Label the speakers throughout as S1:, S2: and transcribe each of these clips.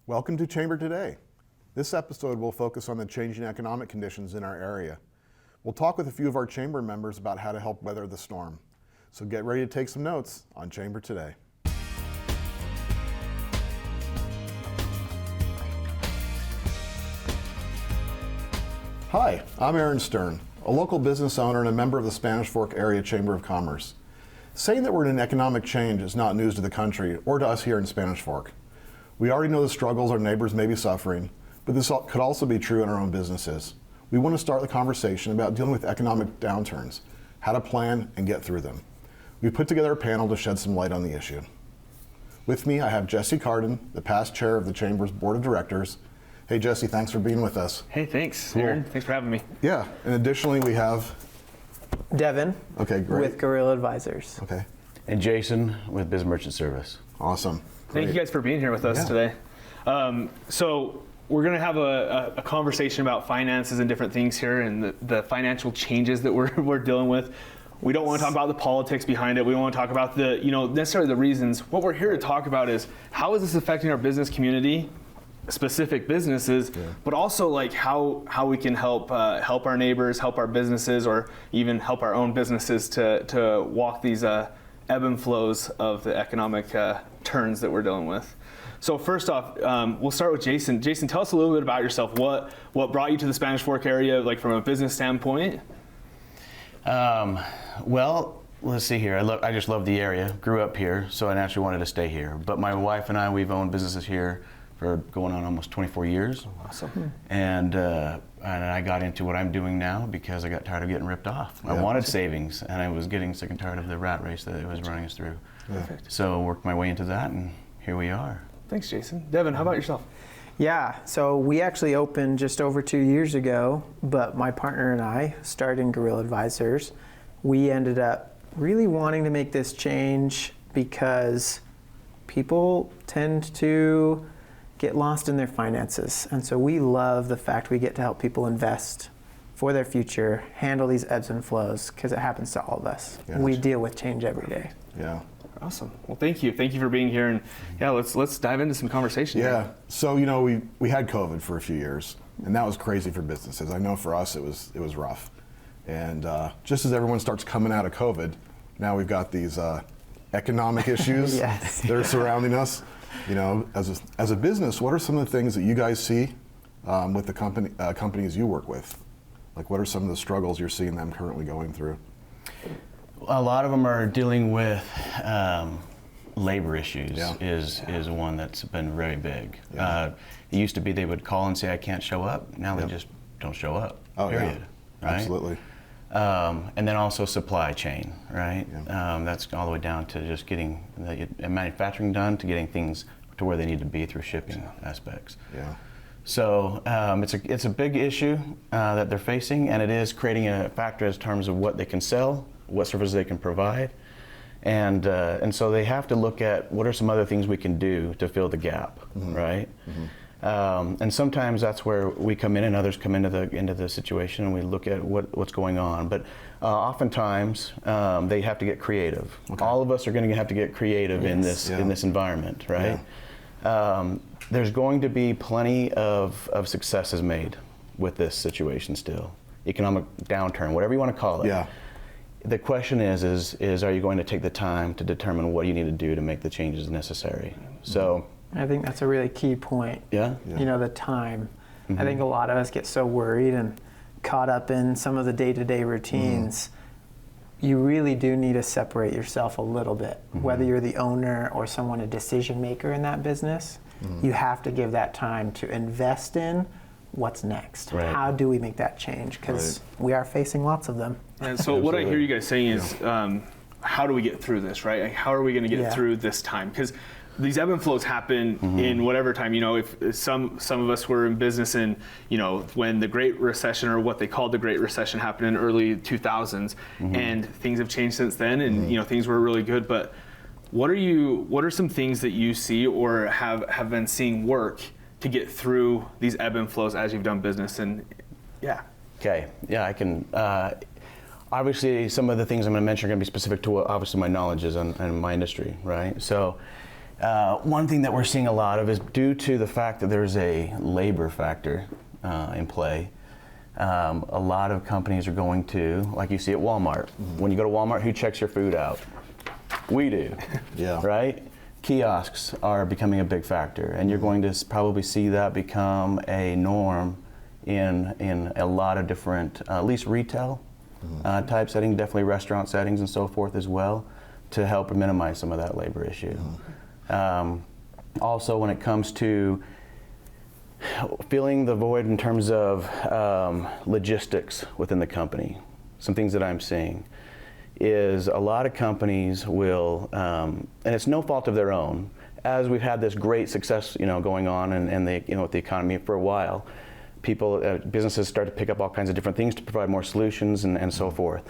S1: Welcome to Chamber Today. This episode will focus on the changing economic conditions in our area. We'll talk with a few of our Chamber members about how to help weather the storm. So get ready to take some notes on Chamber Today. Hi, I'm Aaron Stern, a local business owner and a member of the Spanish Fork Area Chamber of Commerce. Saying that we're in an economic change is not news to the country or to us here in Spanish Fork. We already know the struggles our neighbors may be suffering, but this could also be true in our own businesses. We want to start the conversation about dealing with economic downturns, how to plan and get through them. We put together a panel to shed some light on the issue. With me, I have Jesse Carden, the past chair of the Chamber's Board of Directors. Hey Jesse, thanks for being with us.
S2: Hey, thanks,
S1: Cool.
S2: Aaron. Thanks for having me.
S1: Yeah, and additionally we have...
S3: Devin.
S1: Okay, great.
S3: With Guerrilla Advisors.
S1: Okay,
S4: And Jason with Biz Merchant Service.
S1: awesome.
S2: Thank you guys for being here with us
S1: Yeah.
S2: today. So we're going to have a conversation about finances and different things here and the financial changes that we're dealing with. We don't want to talk about the politics behind it. We don't want to talk about necessarily the reasons. What we're here to talk about is how is this affecting our business community, specific businesses, but also like how we can help our neighbors, help our businesses, or even help our own businesses to walk these ebb and flows of the economic turns that we're dealing with. So first off, we'll start with Jason. Jason, tell us a little bit about yourself. What brought you to the Spanish Fork area, like from a business standpoint?
S4: Well, let's see here. I just love the area. Grew up here, so I naturally wanted to stay here. But my wife and I, we've owned businesses here for going on almost 24 years.
S2: Awesome.
S4: And I got into what I'm doing now because I got tired of getting ripped off. I
S1: Yeah.
S4: wanted savings, and I was getting sick and tired of the rat race that it was running us through.
S2: Perfect.
S4: So worked my way into that, and here we are.
S2: Thanks, Jason. Devin, how about yourself?
S3: Yeah, so we actually opened just over 2 years ago, but my partner and I started in Guerrilla Advisors. We ended up really wanting to make this change because people tend to get lost in their finances. And so we love the fact we get to help people invest for their future, handle these ebbs and flows, because it happens to all of us.
S1: Yeah.
S3: We deal with change every day.
S1: Yeah.
S2: Awesome. Well, thank you. Thank you for being here. And yeah, let's dive into some conversation.
S1: Yeah.
S2: here.
S1: So, we had COVID for a few years, and that was crazy for businesses. I know for us it was rough. And just as everyone starts coming out of COVID, now we've got these economic issues
S3: Yes.
S1: that are surrounding us. As a business, what are some of the things that you guys see with the companies you work with? Like, what are some of the struggles you're seeing them currently going through?
S4: A lot of them are dealing with labor issues.
S1: Yeah.
S4: Is one that's been very big.
S1: Yeah.
S4: It used to be they would call and say I can't show up. Now
S1: Yep.
S4: they just don't show up.
S1: Oh, yeah.
S4: period. Right?
S1: Absolutely.
S4: And then also supply chain, right?
S1: Yeah.
S4: That's all the way down to just getting the manufacturing done to getting things to where they need to be through shipping aspects.
S1: Yeah.
S4: So it's a big issue that they're facing, and it is creating a factor in terms of what they can sell, what services they can provide, and so they have to look at what are some other things we can do to fill the gap, right? And sometimes that's where we come in, and others come into the situation, and we look at what's going on. But oftentimes they have to get creative.
S1: Okay.
S4: All of us are going to have to get creative in this
S1: Yeah.
S4: in this environment, right? There's going to be plenty of successes made with this situation still. Economic downturn, whatever you want to call it.
S1: Yeah.
S4: The question is are you going to take the time to determine what you need to do to make the changes necessary? So,
S3: I think that's a really key point.
S4: yeah.
S1: Yeah.
S3: The time. I think a lot of us get so worried and caught up in some of the day-to-day routines. You really do need to separate yourself a little bit. Whether you're the owner or someone, a decision maker in that business, you have to give that time to invest in what's next.
S4: Right.
S3: How do we make that change? Because we are facing lots of them.
S2: And so what I hear you guys saying is, how do we get through this, right? Like, how are we going to get
S3: Yeah.
S2: through this time? Because these ebb and flows happen in whatever time. If some of us were in business in, when the Great Recession, or what they called the Great Recession, happened in early 2000s, and things have changed since then, and things were really good. But what are some things that you see or have been seeing work to get through these ebb and flows as you've done business? And yeah.
S4: Okay. Yeah, I can. Obviously, some of the things I'm going to mention are going to be specific to what obviously my knowledge is in my industry, right? So, One thing that we're seeing a lot of is due to the fact that there's a labor factor in play. A lot of companies are going to, like you see at Walmart. When you go to Walmart, who checks your food out? We do.
S1: Yeah.
S4: Right? Kiosks are becoming a big factor, and you're going to probably see that become a norm in a lot of different, at least retail type settings, definitely restaurant settings and so forth as well, to help minimize some of that labor issue. Also, when it comes to filling the void in terms of logistics within the company, some things that I'm seeing is a lot of companies will, and it's no fault of their own, as we've had this great success, going on and the, with the economy for a while, businesses start to pick up all kinds of different things to provide more solutions and so forth.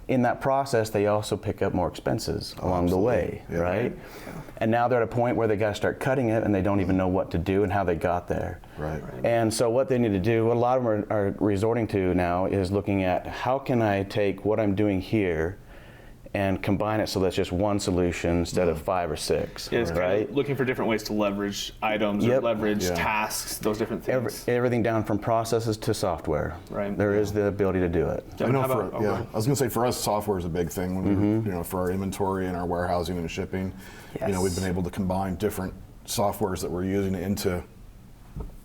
S4: In that process, they also pick up more expenses along the way,
S1: Yeah.
S4: right? Yeah. And now they're at a point where they got to start cutting it, and they don't even know what to do and how they got there.
S1: Right.
S4: And so what they need to do, what a lot of them are resorting to now, is looking at how can I take what I'm doing here and combine it so that's just one solution instead of 5 or 6.
S2: Yeah, it's kind
S4: right?
S2: of looking for different ways to leverage items or
S4: Yep.
S2: leverage
S1: Yeah.
S2: tasks, those different things.
S4: Everything down from processes to software.
S2: Right.
S4: There is the ability to do it.
S1: I know
S2: How about-
S1: for,
S2: oh, go
S1: yeah,
S2: ahead.
S1: I was going to say for us, software is a big thing when we, for our inventory and our warehousing and shipping.
S3: Yes.
S1: We've been able to combine different softwares that we're using into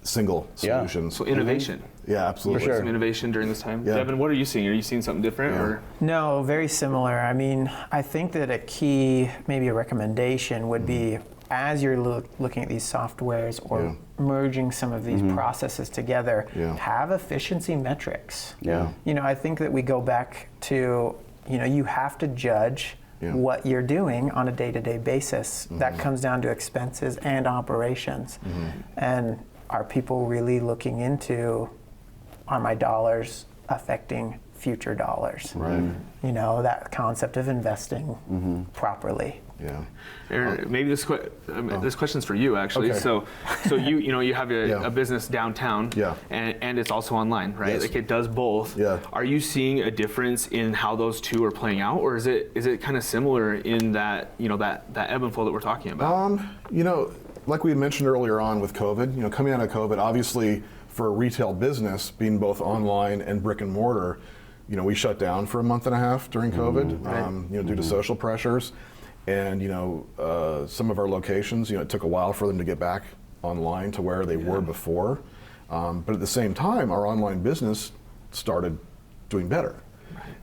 S1: single
S4: Yeah.
S1: solutions.
S2: So innovation.
S1: Yeah, absolutely.
S4: For sure.
S2: Some innovation during this time.
S1: Yeah.
S2: Devin, what are you seeing? Are you seeing something different?
S1: Yeah.
S2: Or
S3: No, very similar. I mean, I think that a key, maybe a recommendation would be as you're looking at these softwares or
S1: Yeah.
S3: merging some of these processes together,
S1: Yeah.
S3: have efficiency metrics.
S4: Yeah.
S3: I think that we go back to, you have to judge
S1: Yeah.
S3: what you're doing on a day-to-day basis. That comes down to expenses and operations. And are people really looking into, are my dollars affecting future dollars?
S1: Right.
S3: That concept of investing properly.
S1: Yeah.
S2: Aaron, maybe this question's for you actually.
S1: Okay.
S2: So you have
S1: Yeah.
S2: a business downtown,
S1: Yeah.
S2: and it's also online, right?
S1: Yes.
S2: Like it does both.
S1: Yeah.
S2: Are you seeing a difference in how those two are playing out, or is it kind of similar in that that ebb and flow that we're talking about?
S1: Like we had mentioned earlier on with COVID, coming out of COVID, obviously for a retail business, being both online and brick and mortar, we shut down for a month and a half during COVID, due to social pressures. And, some of our locations, it took a while for them to get back online to where they were before. But at the same time, our online business started doing better.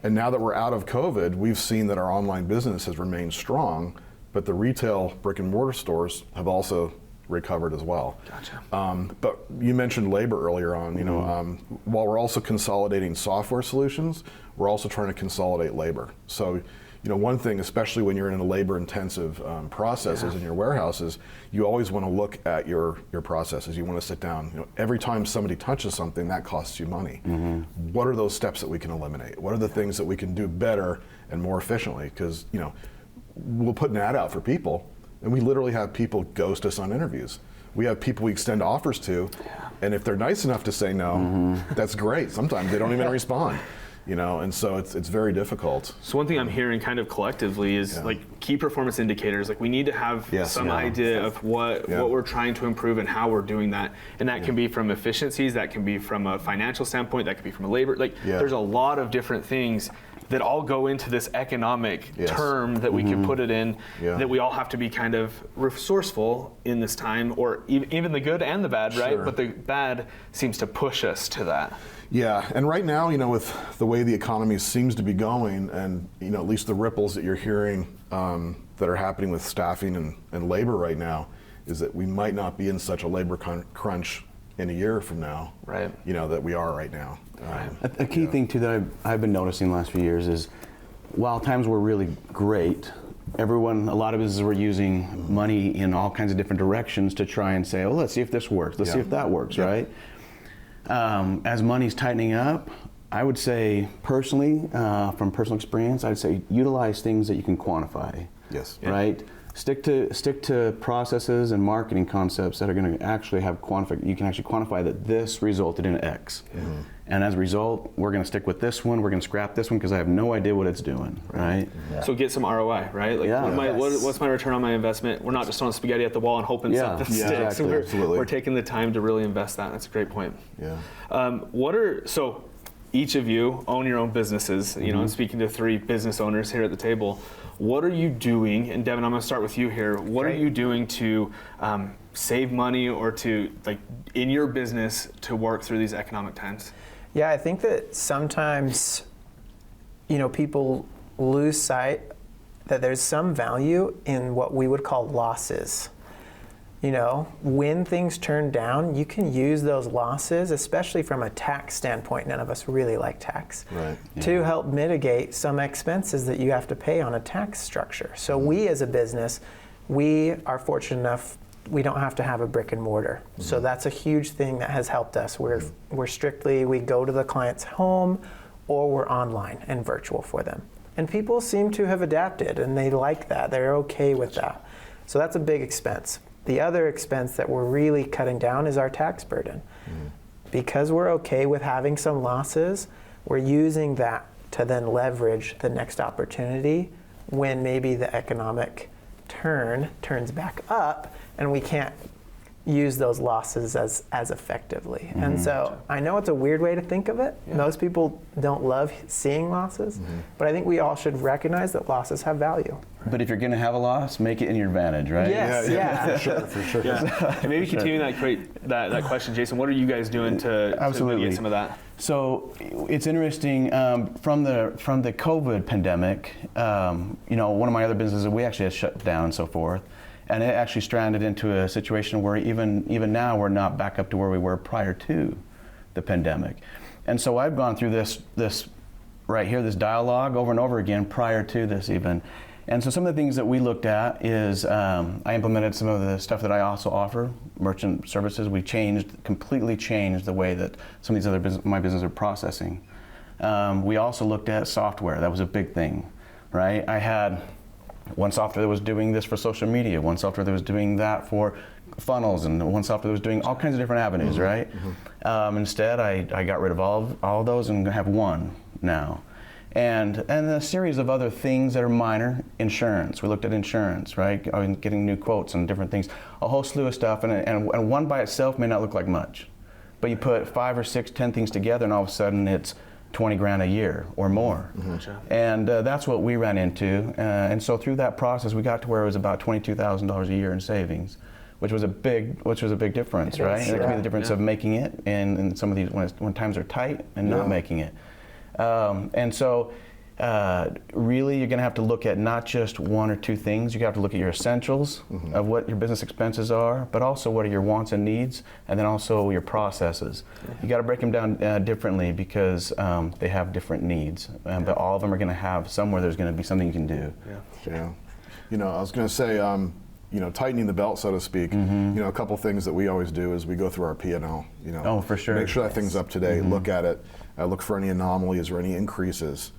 S1: And now that we're out of COVID, we've seen that our online business has remained strong, but the retail brick and mortar stores have also recovered as well.
S2: Gotcha.
S1: But you mentioned labor earlier on. While we're also consolidating software solutions, we're also trying to consolidate labor. So, one thing, especially when you're in a labor-intensive processes in your warehouses, you always want to look at your processes. You want to sit down. Every time somebody touches something, that costs you money. What are those steps that we can eliminate? What are the things that we can do better and more efficiently? Because we'll put an ad out for people, and we literally have people ghost us on interviews. We have people we extend offers to, and if they're nice enough to say no, that's great. Sometimes they don't even respond. And so it's very difficult.
S2: So one thing I'm hearing kind of collectively is like key performance indicators. Like we need to have some idea of what we're trying to improve and how we're doing that. And that can be from efficiencies, that can be from a financial standpoint, that can be from a labor. There's a lot of different things that all go into this economic term that we can put it in, that we all have to be kind of resourceful in this time, or even the good and the bad, right?
S1: Sure.
S2: But the bad seems to push us to that.
S1: Yeah, and right now, with the way the economy seems to be going, and at least the ripples that you're hearing that are happening with staffing and labor right now, is that we might not be in such a labor crunch in a year from now,
S2: Right.
S1: That we are right now.
S4: A key thing too that I've been noticing the last few years is, while times were really great, a lot of businesses were using money in all kinds of different directions to try and say, let's see if this works, let's see if that works, right? As money's tightening up, I would say personally, from personal experience, I'd say utilize things that you can quantify.
S1: Yes.
S4: Right? Stick to processes and marketing concepts that are going to actually have you can actually quantify that this resulted in X. And as a result, we're going to stick with this one. We're going to scrap this one because I have no idea what it's doing, right?
S2: So get some ROI, right? Like, what's my return on my investment? We're not just throwing spaghetti at the wall and hoping something sticks.
S1: Exactly. Absolutely.
S2: We're taking the time to really invest that. That's a great point.
S1: Yeah.
S2: So each of you own your own businesses. You know, I'm speaking to 3 business owners here at the table. What are you doing? And Devin, I'm going to start with you here. What are you doing to save money or to, like, in your business to work through these economic times?
S3: Yeah, I think that sometimes, people lose sight that there's some value in what we would call losses. When things turn down, you can use those losses, especially from a tax standpoint. None of us really like tax.
S1: Right.
S3: To help mitigate some expenses that you have to pay on a tax structure. So we as a business, we are fortunate enough we don't have to have a brick and mortar. So that's a huge thing that has helped us. We're strictly, we go to the client's home or we're online and virtual for them. And people seem to have adapted and they like that. They're okay with that. So that's a big expense. The other expense that we're really cutting down is our tax burden. Because we're okay with having some losses, we're using that to then leverage the next opportunity when maybe the economic turns back up and we can't use those losses as effectively. And so I know it's a weird way to think of it. Most people don't love seeing losses, but I think we all should recognize that losses have value.
S4: But if you're going to have a loss, make it in your advantage, right?
S3: Yes, yeah.
S1: For sure.
S2: And maybe continuing that question, Jason, what are you guys doing to mitigate some of that?
S4: So it's interesting, from the COVID pandemic, one of my other businesses, we actually had shut down and so forth. And it actually stranded into a situation where even now we're not back up to where we were prior to the pandemic. And so I've gone through this right here, this dialogue over and over again prior to this even. And so some of the things that we looked at is I implemented some of the stuff that I also offer, merchant services. We completely changed the way that some of these other my businesses are processing. We also looked at software. That was a big thing, right? I had one software that was doing this for social media, one software that was doing that for funnels, and one software that was doing all kinds of different avenues, right? Instead, I got rid of all of those and have one now. And a series of other things that are minor. Insurance, we looked at insurance, right? Getting new quotes and different things, a whole slew of stuff, and one by itself may not look like much, but you put 5 or 6, 10 things together and all of a sudden it's 20 grand a year or more. And that's what we ran into. And so through that process, we got to where it was about $22,000 a year in savings, which was a big difference, right? And it can be the difference of making it and some of these when times are tight and not making it. And so really you're going to have to look at not just 1 or 2 things. You have to look at your essentials of what your business expenses are, but also what are your wants and needs, and then also your processes. You got to break them down differently because they have different needs, but all of them are going to have somewhere there's going to be something you can do.
S1: Yeah. I was going to say, tightening the belt, so to speak. A couple things that we always do is we go through our P&L.
S4: Oh, for sure.
S1: Make sure that thing's up to date. Look at it. Look for any anomalies or any increases.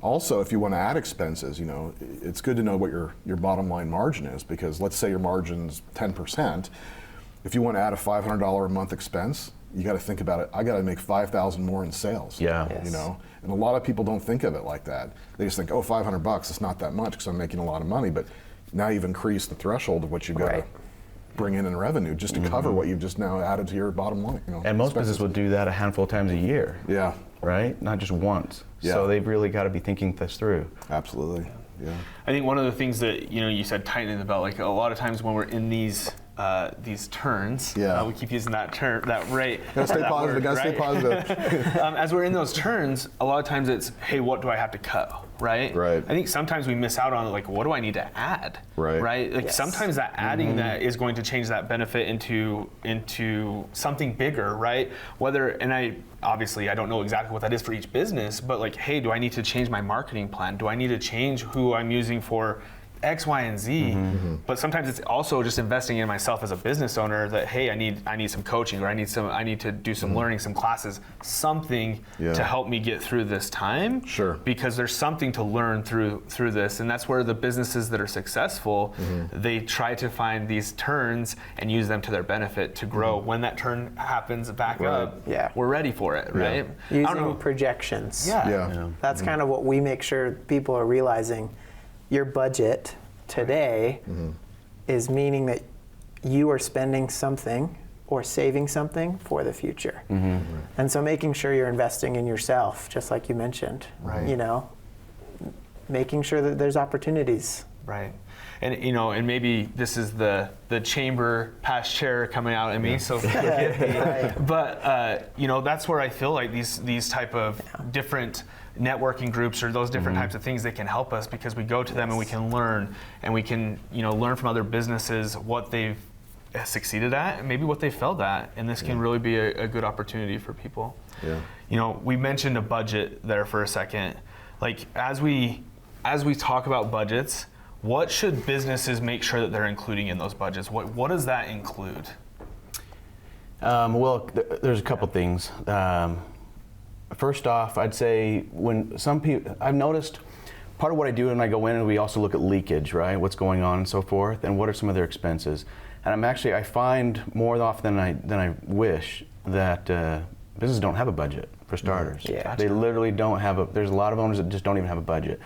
S1: Also, if you want to add expenses, it's good to know what your bottom line margin is, because let's say your margin's 10%. If you want to add a $500 a month expense, you got to think about it. I got to make $5,000 more in sales.
S4: Yeah.
S1: And a lot of people don't think of it like that. They just think, oh, $500, it's not that much because I'm making a lot of money. But now you've increased the threshold of what you've got to bring in revenue just to cover what you've just now added to your bottom line.
S4: And most businesses would do that a handful of times a year.
S1: Yeah.
S4: Right? Not just once.
S1: Yeah.
S4: So they've really got to be thinking this through.
S1: Absolutely. Yeah.
S2: I think one of the things that you said, tightening the belt. Like a lot of times when we're in these turns, we keep using that term, that rate.
S1: Gotta stay positive. Gotta stay positive.
S2: As we're in those turns, a lot of times it's, hey, what do I have to cut? Right.
S1: Right.
S2: I think sometimes we miss out on, like, what do I need to add?
S1: Right.
S2: Right. Like sometimes that adding that is going to change that benefit into something bigger, right? Obviously I don't know exactly what that is for each business, but like, hey, do I need to change my marketing plan? Do I need to change who I'm using for X, Y, and Z. But sometimes it's also just investing in myself as a business owner that, hey, I need some coaching, or I need to do some learning, some classes, something to help me get through this time.
S1: Sure.
S2: Because there's something to learn through this, and that's where the businesses that are successful, they try to find these turns and use them to their benefit to grow. When that turn happens back up, we're ready for it, right?
S3: Using projections.
S1: Yeah.
S3: That's kind of what we make sure people are realizing. Your budget today is meaning that you are spending something or saving something for the future. And so making sure you're investing in yourself, just like you mentioned, you know, making sure that there's opportunities.
S2: Right. And you know, and maybe this is the chamber past chair coming out in me, so forgive me. But you know, that's where I feel like these type of different networking groups or those different types of things, they can help us, because we go to them and we can learn, and we can, you know, learn from other businesses what they've succeeded at and maybe what they failed at, and this can really be a good opportunity for people. You know, we mentioned a budget there for a second. Like as we talk about budgets, what should businesses make sure that they're including in those budgets? What does that include?
S4: Well, there's a couple things. First off, I'd say when some people, I've noticed part of what I do when I go in, and we also look at leakage, right? What's going on and so forth, and what are some of their expenses. And I find more often than I wish that businesses don't have a budget, for starters. They literally don't have there's a lot of owners that just don't even have a budget.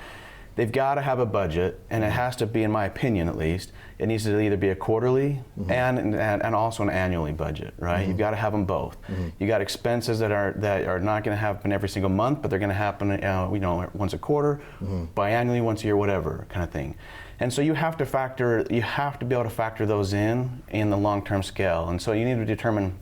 S4: They've got to have a budget, and it has to be, in my opinion at least, it needs to either be a quarterly and also an annually budget, right? You've got to have them both. You got expenses that are not going to happen every single month, but they're going to happen, you know, once a quarter, biannually, once a year, whatever kind of thing. And so you have to be able to factor those in the long-term scale. And so you need to determine,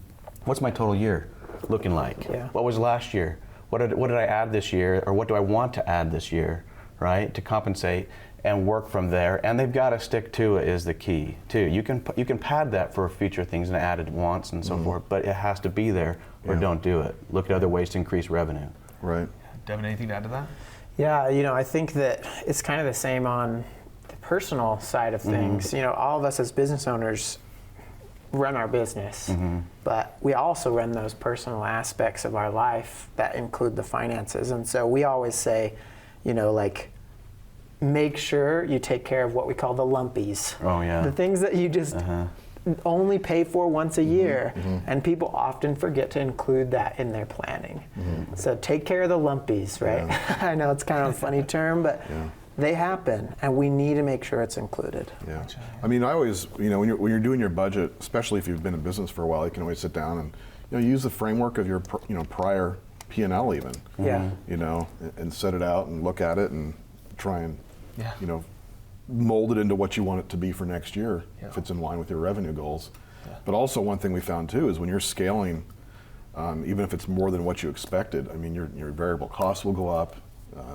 S4: what's my total year looking like? What was last year? What did I add this year, or what do I want to add this year? Right, to compensate and work from there, and they've got to stick to it is the key too. You can pad that for future things and added wants and so forth, but it has to be there, or don't do it. Look at other ways to increase revenue.
S1: Right.
S2: Devin, anything to add to that?
S3: Yeah, you know, I think that it's kind of the same on the personal side of things. You know, all of us as business owners run our business, but we also run those personal aspects of our life that include the finances. And so we always say, you know, like, make sure you take care of what we call the lumpies.
S4: Oh, yeah.
S3: The things that you just only pay for once a year. And people often forget to include that in their planning. So take care of the lumpies, right? I know it's kind of a funny term, but they happen, and we need to make sure it's included.
S1: I mean, I always, you know, when you're doing your budget, especially if you've been in business for a while, you can always sit down and, you know, use the framework of your, you know, prior P&L even. You know, and set it out and look at it and try and, you know, mold it into what you want it to be for next year if it's in line with your revenue goals. But also one thing we found too is when you're scaling, even if it's more than what you expected, I mean, your variable costs will go up.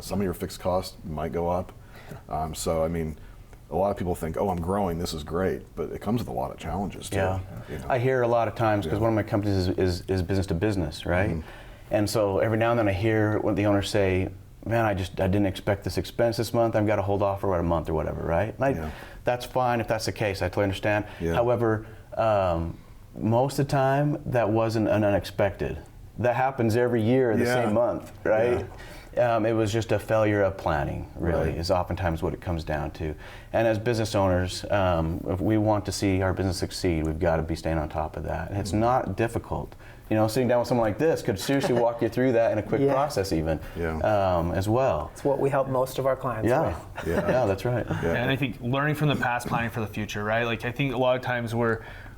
S1: Some of your fixed costs might go up. So, I mean, a lot of people think, oh, I'm growing, this is great, but it comes with a lot of challenges too. You know?
S4: I hear a lot of times, because one of my companies is business to business, right? And so every now and then I hear what the owners say, man, I didn't expect this expense this month, I've got to hold off for about a month or whatever, right? That's fine if that's the case, I totally understand. However, most of the time that wasn't an unexpected. That happens every year the same month, right? It was just a failure of planning, really, is oftentimes what it comes down to. And as business owners, if we want to see our business succeed, we've got to be staying on top of that. And it's not difficult. You know, sitting down with someone like this could seriously walk you through that in a quick process even, as well.
S3: It's what we help most of our clients with.
S4: Yeah, that's right.
S2: And I think learning from the past, planning for the future, right? Like, I think a lot of times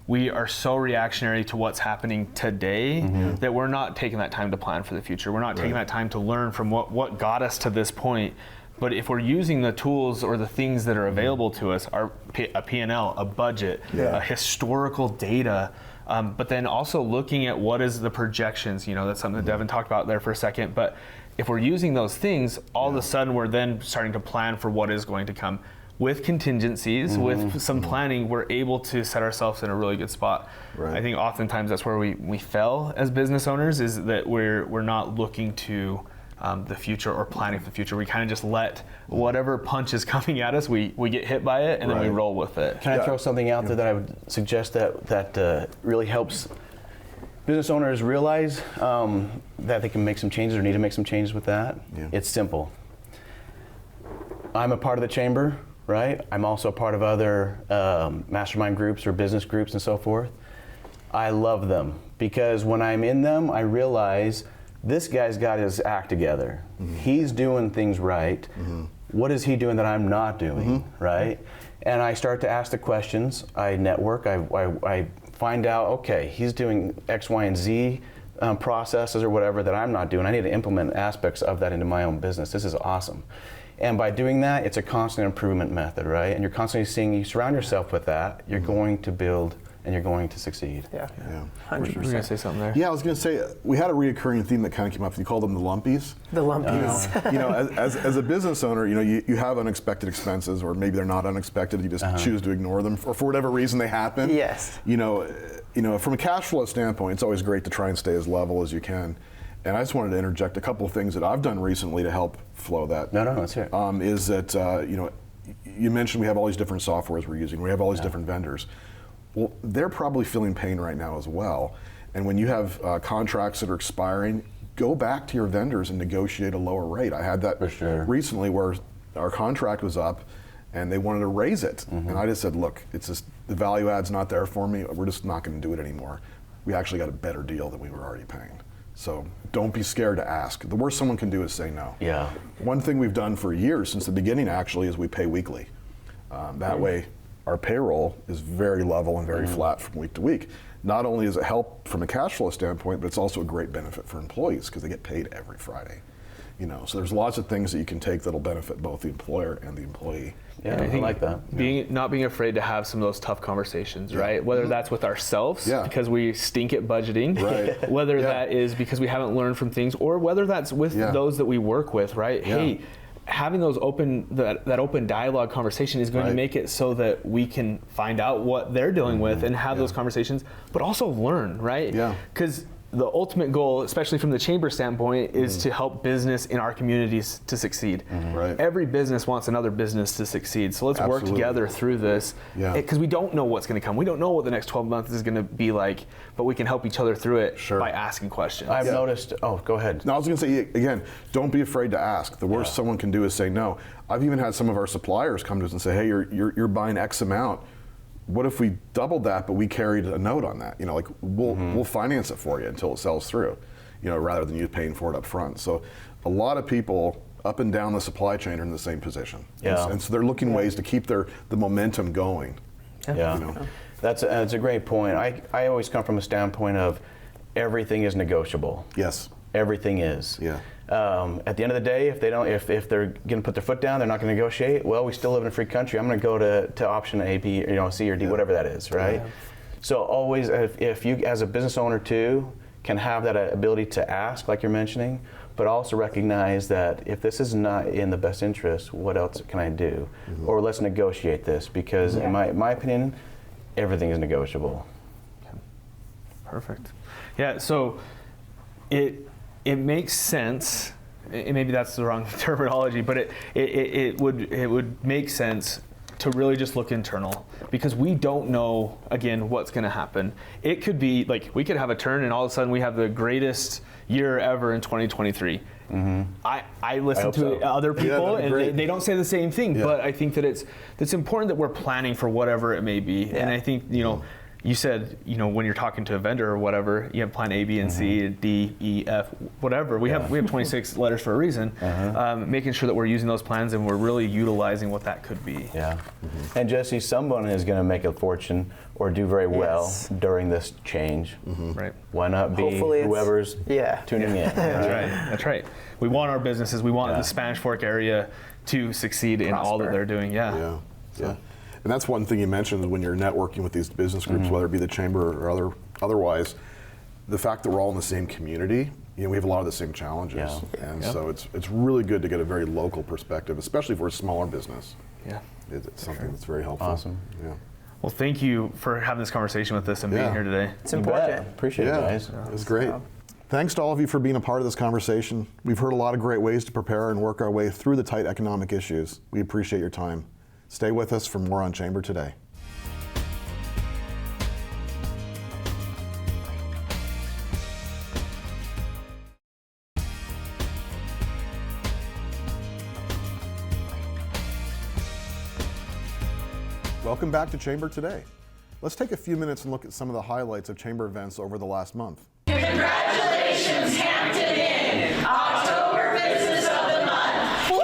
S2: we are so reactionary to what's happening today that we're not taking that time to plan for the future. We're not taking that time to learn from what got us to this point. But if we're using the tools or the things that are available to us, a P&L, a budget, a historical data, but then also looking at what is the projections, you know, that's something that Devin talked about there for a second. But if we're using those things, all of a sudden we're then starting to plan for what is going to come. With contingencies, with some planning, we're able to set ourselves in a really good spot. I think oftentimes that's where we fail as business owners, is that we're not looking to the future or planning for the future. We kind of just let whatever punch is coming at us, we get hit by it, and then we
S1: Right.
S2: roll with it.
S4: Can I throw something out there that I would suggest that really helps business owners realize that they can make some changes or need to make some changes with that?
S1: Yeah.
S4: It's simple. I'm a part of the chamber, right? I'm also a part of other mastermind groups or business groups and so forth. I love them because when I'm in them, I realize this guy's got his act together. He's doing things right. What is he doing that I'm not doing, right? And I start to ask the questions. I network. I find out, okay, he's doing X, Y, and Z processes or whatever that I'm not doing. I need to implement aspects of that into my own business. This is awesome. And by doing that, it's a constant improvement method, right? And you're constantly seeing, you surround yourself with that, you're going to build and you're going to succeed.
S3: Yeah.
S1: Yeah.
S3: 100%.
S2: We're gonna say something there.
S1: Yeah, I was going to say, we had a reoccurring theme that kind of came up. You called them the lumpies.
S3: The lumpies.
S1: As a business owner, you have unexpected expenses, or maybe they're not unexpected. You just choose to ignore them, or for whatever reason they happen.
S3: Yes.
S1: From a cash flow standpoint, it's always great to try and stay as level as you can. And I just wanted to interject a couple of things that I've done recently to help flow that.
S4: No, let's hear it.
S1: Is that you mentioned we have all these different softwares we're using. We have all these different vendors. Well, they're probably feeling pain right now as well. And when you have contracts that are expiring, go back to your vendors and negotiate a lower rate. I had that
S4: For sure.
S1: recently where our contract was up and they wanted to raise it. And I just said, look, it's just the value add's not there for me. We're just not going to do it anymore. We actually got a better deal than we were already paying. So don't be scared to ask. The worst someone can do is say no.
S4: Yeah.
S1: One thing we've done for years, since the beginning actually, is we pay weekly. That way our payroll is very level and very flat from week to week. Not only does it help from a cash flow standpoint, but it's also a great benefit for employees because they get paid every Friday. So there's lots of things that you can take that'll benefit both the employer and the employee.
S4: Yeah,
S2: And
S4: I
S2: think
S4: like that.
S2: Not being afraid to have some of those tough conversations, right? Whether that's with ourselves
S1: Yeah.
S2: because we stink at budgeting,
S1: Right.
S2: whether
S1: Yeah.
S2: that is because we haven't learned from things, or whether that's with
S1: Yeah.
S2: those that we work with, right?
S1: Yeah.
S2: Hey, having those that open dialogue conversation is going to
S1: Right.
S2: make it so that we can find out what they're dealing with and have those conversations, but also learn, right?
S1: Yeah.
S2: Because the ultimate goal, especially from the chamber standpoint, is to help business in our communities to succeed.
S1: Right.
S2: Every business wants another business to succeed. So let's work
S1: Absolutely.
S2: together through this.
S1: Yeah.
S2: Because we don't know what's going to come. We don't know what the next 12 months is going to be like, but we can help each other through it
S1: Sure.
S2: by asking questions.
S4: I've noticed, go ahead.
S1: Now, I was going to say, again, don't be afraid to ask. The worst someone can do is say no. I've even had some of our suppliers come to us and say, hey, you're buying X amount. What if we doubled that, but we carried a note on that? We'll finance it for you until it sells through, rather than you paying for it up front. So a lot of people up and down the supply chain are in the same position.
S4: Yeah.
S1: And so they're looking ways to keep the momentum going.
S4: Yeah, that's a great point. I always come from a standpoint of everything is negotiable.
S1: Yes.
S4: Everything is.
S1: Yeah.
S4: At the end of the day, if they're going to put their foot down, they're not going to negotiate. Well, we still live in a free country. I'm going to go to option A, B, C or D, whatever that is, right?
S1: Yeah.
S4: So always, if you as a business owner too can have that ability to ask, like you're mentioning, but also recognize that if this is not in the best interest, what else can I do? Or let's negotiate this, because in my opinion, everything is negotiable.
S2: Perfect. Yeah, so it makes sense, and maybe that's the wrong terminology, but it would make sense to really just look internal, because we don't know, again, what's going to happen. It could be like we could have a turn and all of a sudden we have the greatest year ever in 2023. I listen
S4: hope
S2: to
S4: so.
S2: other people
S1: that'd be
S2: and
S1: great.
S2: they don't say the same thing,
S1: Yeah.
S2: but I think that it's important that we're planning for whatever it may be. And I think, you said, when you're talking to a vendor or whatever, you have plan A, B, and C, D, E, F, whatever. We have 26 letters for a reason. Making sure that we're using those plans and we're really utilizing what that could be.
S4: Yeah. And Jesse, someone is going to make a fortune or do very well
S3: Yes.
S4: during this change.
S2: Right.
S4: Why not be
S3: Hopefully it's-
S4: whoever's
S3: Yeah.
S4: tuning in?
S2: That's right. That's right. We want our businesses, we want
S4: Yeah.
S2: the Spanish Fork area to succeed in all that
S3: Prosper.
S2: they're doing.
S1: Yeah. And that's one thing you mentioned when you're networking with these business groups, whether it be the chamber or otherwise, the fact that we're all in the same community, we have a lot of the same challenges.
S4: Yeah.
S1: And so it's really good to get a very local perspective, especially for a smaller business.
S2: Yeah.
S1: It's something that's very helpful.
S4: Awesome.
S1: Yeah.
S2: Well, thank you for having this conversation with us and being
S1: Yeah.
S2: here today.
S3: It's
S4: You
S3: important.
S4: bet. Appreciate it, guys.
S1: It was great. Thanks to all of you for being a part of this conversation. We've heard a lot of great ways to prepare and work our way through the tight economic issues. We appreciate your time. Stay with us for more on Chamber Today. Welcome back to Chamber Today. Let's take a few minutes and look at some of the highlights of Chamber events over the last month.
S5: Congratulations, Hampton Inn, October Business of the Month.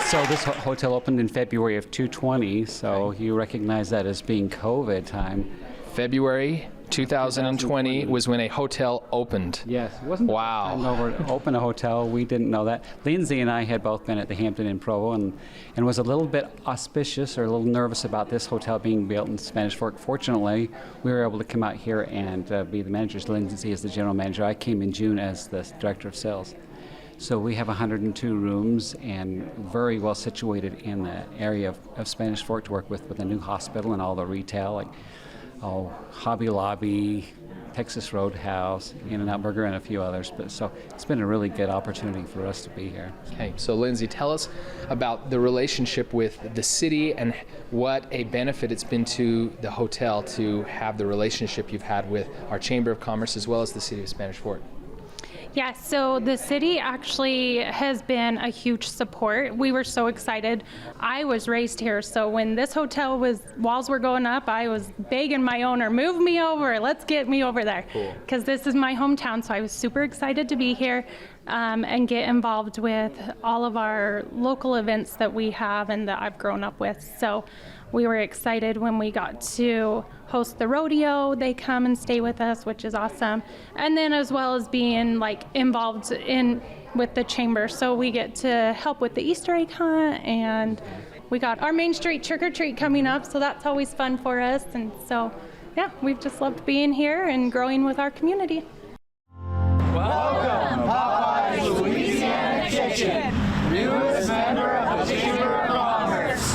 S6: So this hotel opened in February of 2020, so you recognize that as being COVID time.
S7: February 2020 was when a hotel opened.
S6: Yes, it wasn't
S7: Wow.
S6: the first time over to open a hotel. We didn't know that. Lindsay and I had both been at the Hampton Inn Provo and was a little bit auspicious or a little nervous about this hotel being built in Spanish Fork. Fortunately, we were able to come out here and be the managers. Lindsay is the general manager. I came in June as the director of sales. So we have 102 rooms and very well situated in the area of Spanish Fork to work with a new hospital and all the retail, like Hobby Lobby, Texas Roadhouse, In-N-Out Burger, and a few others. But so it's been a really good opportunity for us to be here.
S7: Okay, so Lindsay, tell us about the relationship with the city and what a benefit it's been to the hotel to have the relationship you've had with our Chamber of Commerce as well as the City of Spanish Fork.
S8: Yeah, so the city actually has been a huge support. We were so excited. I was raised here, so when this hotel walls were going up, I was begging my owner, move me over, let's get me over there. Because this is my hometown, so I was super excited to be here and get involved with all of our local events that we have and that I've grown up with. So we were excited when we got to host the rodeo. They come and stay with us, which is awesome. And then as well as being involved with the chamber. So we get to help with the Easter egg hunt, and we got our Main Street trick or treat coming up. So that's always fun for us. And so, yeah, we've just loved being here and growing with our community.
S5: Welcome, Popeye's Louisiana Kitchen, newest member of the Chamber of Commerce.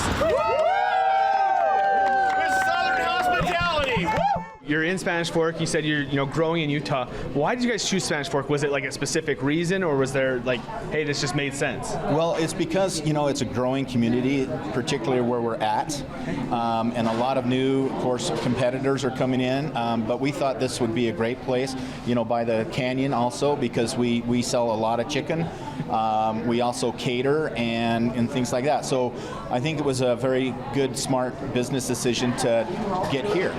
S2: You're in Spanish Fork. You said you're growing in Utah. Why did you guys choose Spanish Fork? Was it like a specific reason, or was there hey, this just made sense?
S9: Well, it's because it's a growing community, particularly where we're at, and a lot of new, of course, competitors are coming in. But we thought this would be a great place, by the canyon also, because we sell a lot of chicken. We also cater and things like that. So I think it was a very good, smart business decision to get here.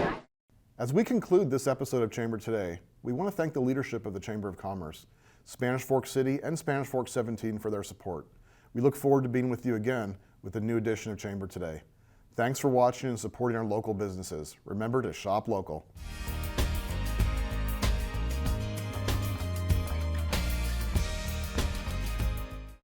S1: As we conclude this episode of Chamber Today, we want to thank the leadership of the Chamber of Commerce, Spanish Fork City and Spanish Fork 17 for their support. We look forward to being with you again with a new edition of Chamber Today. Thanks for watching and supporting our local businesses. Remember to shop local.